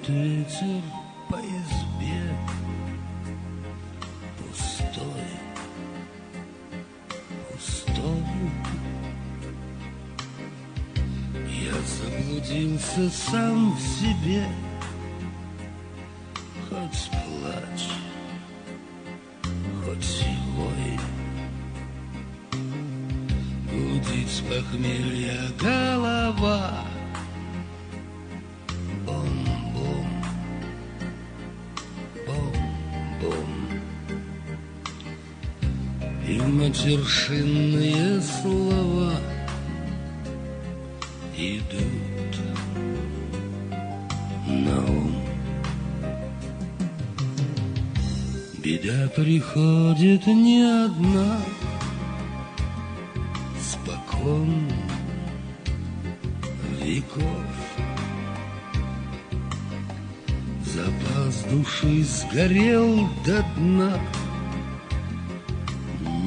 ветер по избе пустой, пустой. Я заблудился сам в себе. Хоть плачь, хоть вой, гудит с похмелья голова. Бом-бом, бом-бом. И матершинные слова идут на ум. Беда приходит не одна, спокон веков. Запас души сгорел до дна,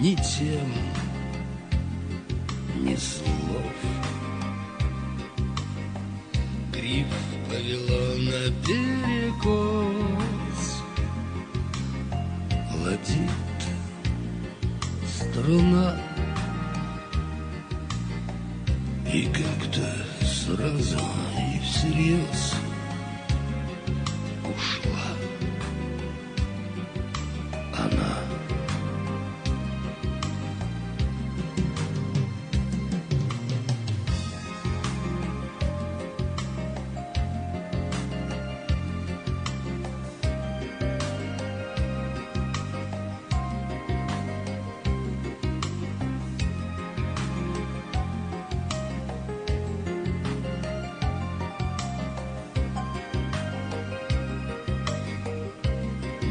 ни тем, ни слов. Гриб повело на перекос, ладит струна, и как-то сразу и всерьез ушла она.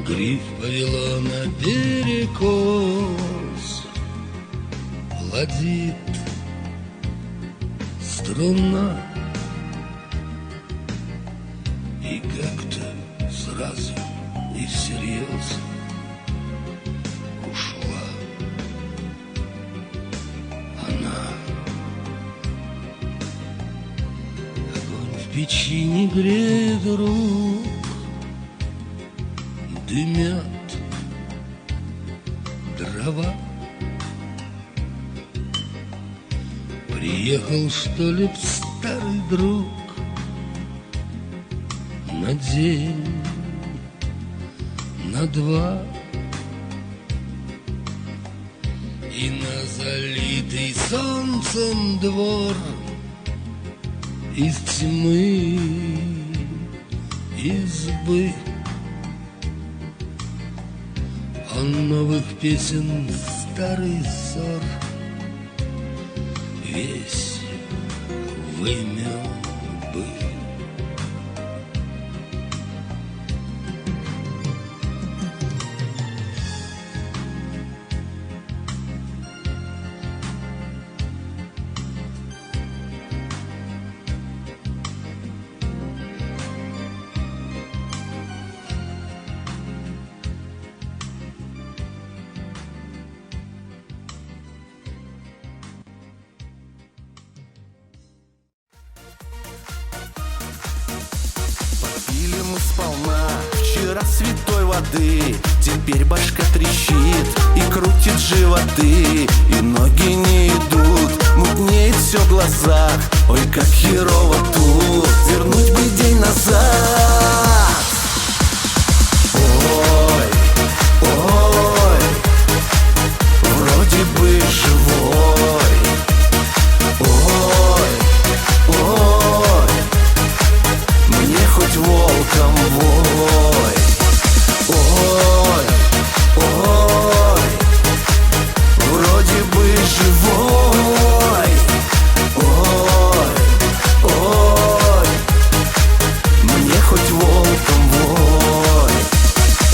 Гриф повело на перекос, ладит струна, и как-то сразу и всерьез ушла она. Огонь в печи не греет рук, дымят дрова. Приехал, что ли, старый друг на день, на два, и на залитый солнцем двор из тьмы избы он новых песен старый ссор весь вымел бы. Пили мы сполна вчера святой воды, теперь башка трещит и крутит животы, и ноги не идут, мутнеет все в глазах. Ой, как херово тут, вернуть бы день назад. Ой, ой, вроде бы живой. Ой, ой, мне хоть волком вой. Ой, ой, вроде бы живой. Ой, ой, мне хоть волком вой.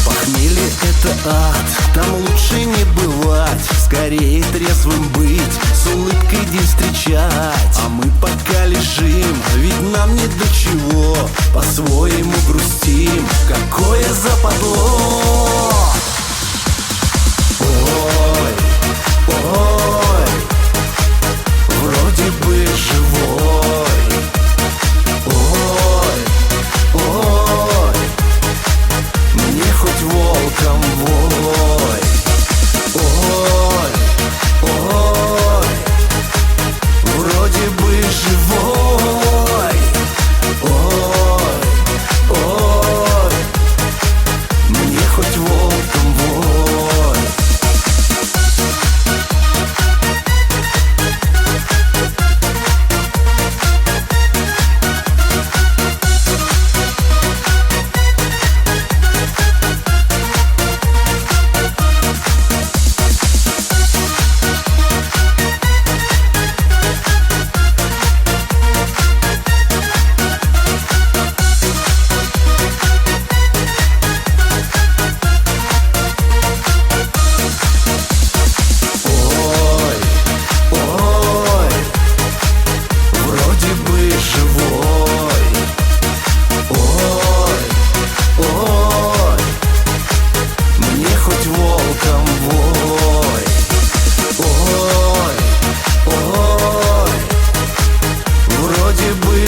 Похмелье — это ад, там лучше не бывать, скорее трезвым быть, с улыбкой день встречать. А мы пока лежим, ведь нам не до чего, по-своему грустим, какое западло. Ой, ой, вроде бы живой. Ой, ой,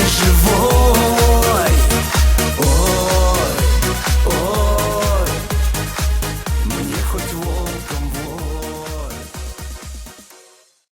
живой.